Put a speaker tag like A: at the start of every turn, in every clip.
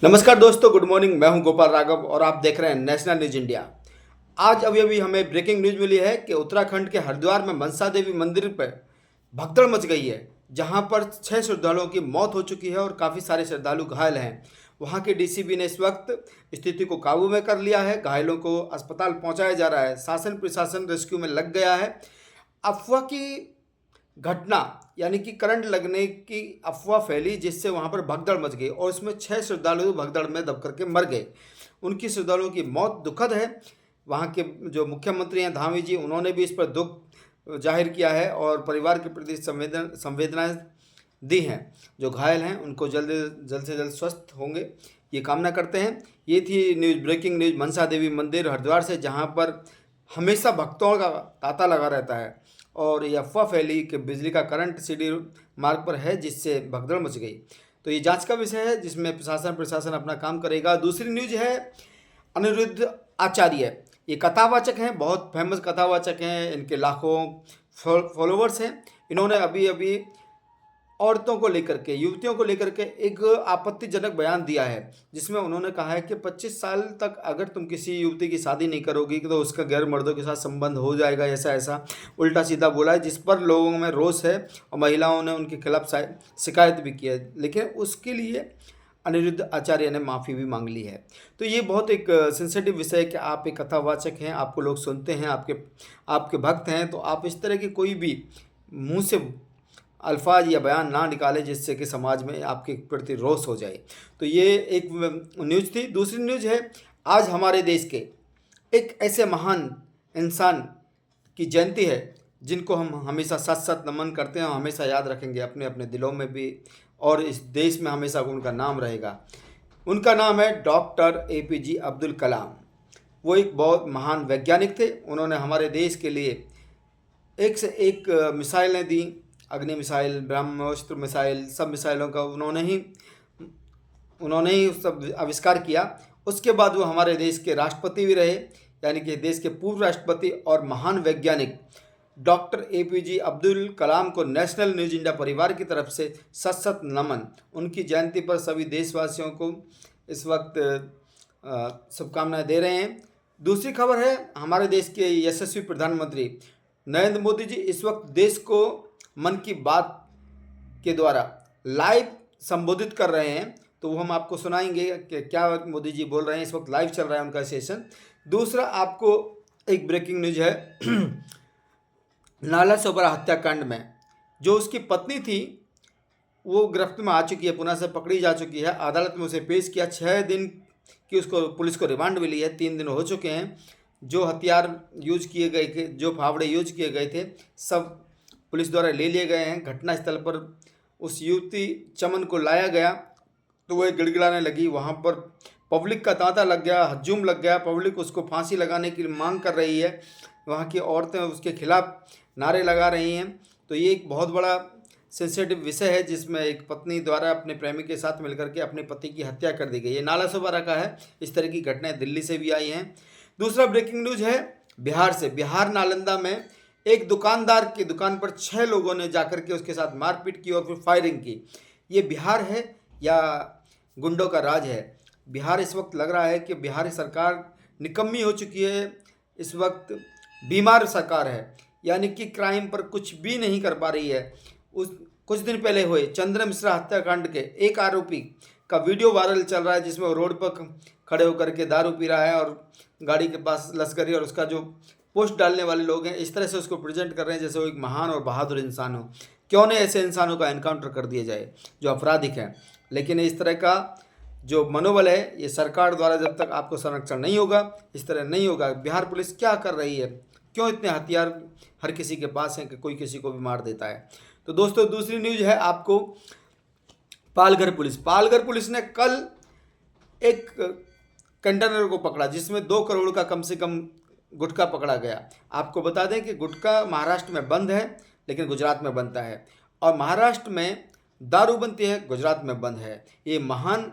A: नमस्कार दोस्तों, good morning. मैं हूं गोपाल राघव और आप देख रहे हैं नेशनल न्यूज इंडिया। आज अभी हमें ब्रेकिंग न्यूज मिली है कि उत्तराखंड के हरिद्वार में मनसा देवी मंदिर पर भगदड़ मच गई है, जहां पर 6 श्रद्धालुओं की मौत हो चुकी है और काफ़ी सारे श्रद्धालु घायल हैं। वहां के डीसीपी ने इस वक्त स्थिति को काबू में कर लिया है। घायलों को अस्पताल पहुंचाया जा रहा है। शासन प्रशासन रेस्क्यू में लग गया है। अफवाह की घटना यानी कि करंट लगने की अफवाह फैली, जिससे वहां पर भगदड़ मच गई और इसमें 6 श्रद्धालु भगदड़ में दब करके मर गए। उनकी श्रद्धालुओं की मौत दुखद है। वहां के जो मुख्यमंत्री हैं धामी जी, उन्होंने भी इस पर दुख जाहिर किया है और परिवार के प्रति संवेदनाएं दी हैं। जो घायल हैं उनको जल्द से जल्द स्वस्थ होंगे, ये कामना करते हैं। ये थी ब्रेकिंग न्यूज मनसा देवी मंदिर हरिद्वार से, जहाँ पर हमेशा भक्तों का तांता लगा रहता है और ये अफवाह फैली कि बिजली का करंट सीडी मार्ग पर है, जिससे भगदड़ मच गई। तो ये जांच का विषय है, जिसमें प्रशासन अपना काम करेगा। दूसरी न्यूज है अनिरुद्ध आचार्य। ये कथावाचक हैं, बहुत फेमस कथावाचक हैं। इनके लाखों फॉलोवर्स हैं। इन्होंने अभी अभी औरतों को लेकर के, युवतियों को लेकर के एक आपत्तिजनक बयान दिया है, जिसमें उन्होंने कहा है कि 25 साल तक अगर तुम किसी युवती की शादी नहीं करोगी तो उसका गैर मर्दों के साथ संबंध हो जाएगा। ऐसा ऐसा उल्टा सीधा बोला है, जिस पर लोगों में रोष है और महिलाओं ने उनके खिलाफ शिकायत भी की है। लेकिन उसके लिए अनिरुद्ध आचार्य ने माफ़ी भी मांग ली है। तो ये बहुत एक सेंसिटिव विषय है कि आप एक कथावाचक हैं, आपको लोग सुनते हैं, आपके भक्त हैं, तो आप इस तरह की कोई भी मुंह से अल्फाज या बयान ना निकाले जिससे कि समाज में आपके प्रति रोष हो जाए। तो ये एक न्यूज़ थी। दूसरी न्यूज़ है, आज हमारे देश के एक ऐसे महान इंसान की जयंती है जिनको हम हमेशा सच सच नमन करते हैं और हमेशा याद रखेंगे अपने अपने दिलों में भी, और इस देश में हमेशा उनका नाम रहेगा। उनका नाम है डॉक्टर APJ अब्दुल कलाम। वो एक बहुत महान वैज्ञानिक थे। उन्होंने हमारे देश के लिए एक से एक मिसाइलें दी। अग्नि मिसाइल, ब्रह्मोस्त्र मिसाइल, सब मिसाइलों का उन्होंने ही सब आविष्कार किया। उसके बाद वो हमारे देश के राष्ट्रपति भी रहे, यानी कि देश के पूर्व राष्ट्रपति और महान वैज्ञानिक डॉक्टर APJ अब्दुल कलाम को नेशनल न्यूज इंडिया परिवार की तरफ से सत सत नमन। उनकी जयंती पर सभी देशवासियों को इस वक्त शुभकामनाएं दे रहे हैं। दूसरी खबर है, हमारे देश के यशस्वी प्रधानमंत्री नरेंद्र मोदी जी इस वक्त देश को मन की बात के द्वारा लाइव संबोधित कर रहे हैं। तो वो हम आपको सुनाएंगे कि क्या मोदी जी बोल रहे हैं। इस वक्त लाइव चल रहा है उनका सेशन। दूसरा आपको एक ब्रेकिंग न्यूज है नाला सोपारा हत्याकांड में जो उसकी पत्नी थी वो गिरफ्त में आ चुकी है, पुणे से पकड़ी जा चुकी है। अदालत में उसे पेश किया। 6 दिन की उसको पुलिस को रिमांड मिली है। 3 दिन हो चुके हैं। जो हथियार यूज किए गए थे, जो फावड़े यूज किए गए थे, सब पुलिस द्वारा ले लिए गए हैं। घटनास्थल पर उस युवती चमन को लाया गया तो वह गिड़गिड़ाने लगी। वहाँ पर पब्लिक का तांता लग गया, हजूम लग गया। पब्लिक उसको फांसी लगाने की मांग कर रही है। वहाँ की औरतें उसके खिलाफ नारे लगा रही हैं। तो ये एक बहुत बड़ा सेंसिटिव विषय है, जिसमें एक पत्नी द्वारा अपने प्रेमी के साथ मिलकर के अपने पति की हत्या कर दी गई। ये नाला सोपारा का है। इस तरह की घटनाएं दिल्ली से भी आई हैं। दूसरा ब्रेकिंग न्यूज है बिहार से। बिहार नालंदा में एक दुकानदार की दुकान पर 6 लोगों ने जाकर के उसके साथ मारपीट की और फिर फायरिंग की। ये बिहार है या गुंडों का राज है? बिहार इस वक्त लग रहा है कि बिहार सरकार निकम्मी हो चुकी है। इस वक्त बीमार सरकार है, यानी कि क्राइम पर कुछ भी नहीं कर पा रही है। उस कुछ दिन पहले हुए चंद्र मिश्रा हत्याकांड के एक आरोपी का वीडियो वायरल चल रहा है, जिसमें वो रोड पर खड़े होकर के दारू पी रहा है और गाड़ी के पास लश्करी और उसका जो पोस्ट डालने वाले लोग हैं इस तरह से उसको प्रेजेंट कर रहे हैं जैसे वो एक महान और बहादुर इंसान हो। क्यों नहीं ऐसे इंसानों का एनकाउंटर कर दिया जाए जो अपराधिक हैं। लेकिन इस तरह का जो मनोबल है, ये सरकार द्वारा जब तक आपको संरक्षण नहीं होगा, इस तरह नहीं होगा। बिहार पुलिस क्या कर रही है? क्यों इतने हथियार हर किसी के पास हैं कि कोई किसी को भी मार देता है? तो दोस्तों, दूसरी न्यूज है आपको पालघर पुलिस ने कल एक कंटेनर को पकड़ा जिसमें 2 करोड़ का कम से कम गुटखा पकड़ा गया। आपको बता दें कि गुटखा महाराष्ट्र में बंद है लेकिन गुजरात में बनता है, और महाराष्ट्र में दारू बनती है, गुजरात में बंद है। ये महान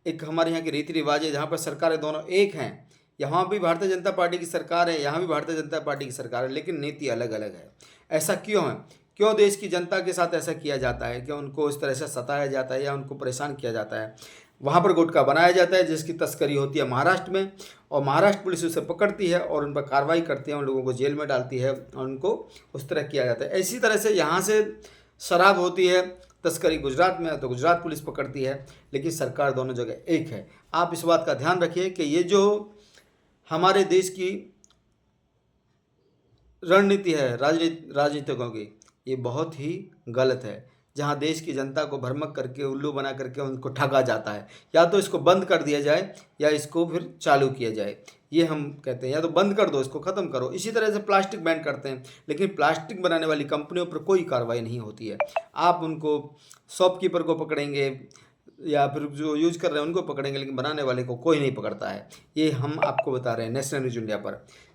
A: एक हमारे यहाँ की रीति रिवाज है, जहाँ पर सरकारें दोनों एक हैं। यहाँ भी भारतीय जनता पार्टी की सरकार है, यहाँ भी भारतीय जनता पार्टी की सरकार है, लेकिन नीति अलग अलग है। ऐसा क्यों है? क्यों देश की जनता के साथ ऐसा किया जाता है? क्यों उनको इस तरह से सताया जाता है या उनको परेशान किया जाता है? वहाँ पर गुटखा बनाया जाता है, जिसकी तस्करी होती है महाराष्ट्र में, और महाराष्ट्र पुलिस उसे पकड़ती है और उन पर कार्रवाई करती है, उन लोगों को जेल में डालती है और उनको उस तरह किया जाता है। इसी तरह से यहाँ से शराब होती है, तस्करी गुजरात में है तो गुजरात पुलिस पकड़ती है, लेकिन सरकार दोनों जगह एक है। आप इस बात का ध्यान रखिए कि ये जो हमारे देश की रणनीति है राजनीतिकों की, ये बहुत ही गलत है, जहां देश की जनता को भ्रमक करके उल्लू बना करके उनको ठगा जाता है। या तो इसको बंद कर दिया जाए या इसको फिर चालू किया जाए, ये हम कहते हैं। या तो बंद कर दो, इसको ख़त्म करो। इसी तरह से प्लास्टिक बैन करते हैं, लेकिन प्लास्टिक बनाने वाली कंपनियों पर कोई कार्रवाई नहीं होती है। आप उनको शॉपकीपर को पकड़ेंगे या फिर जो यूज कर रहे हैं उनको पकड़ेंगे, लेकिन बनाने वाले को कोई नहीं पकड़ता है। ये हम आपको बता रहे हैं नेशनल न्यूज़ इंडिया पर,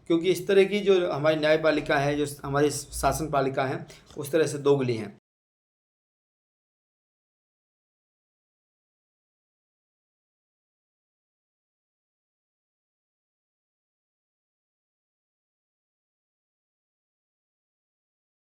A: क्योंकि इस तरह की जो हमारी न्यायपालिका है, जो हमारी शासन पालिका है, उस तरह से दोगली हैं।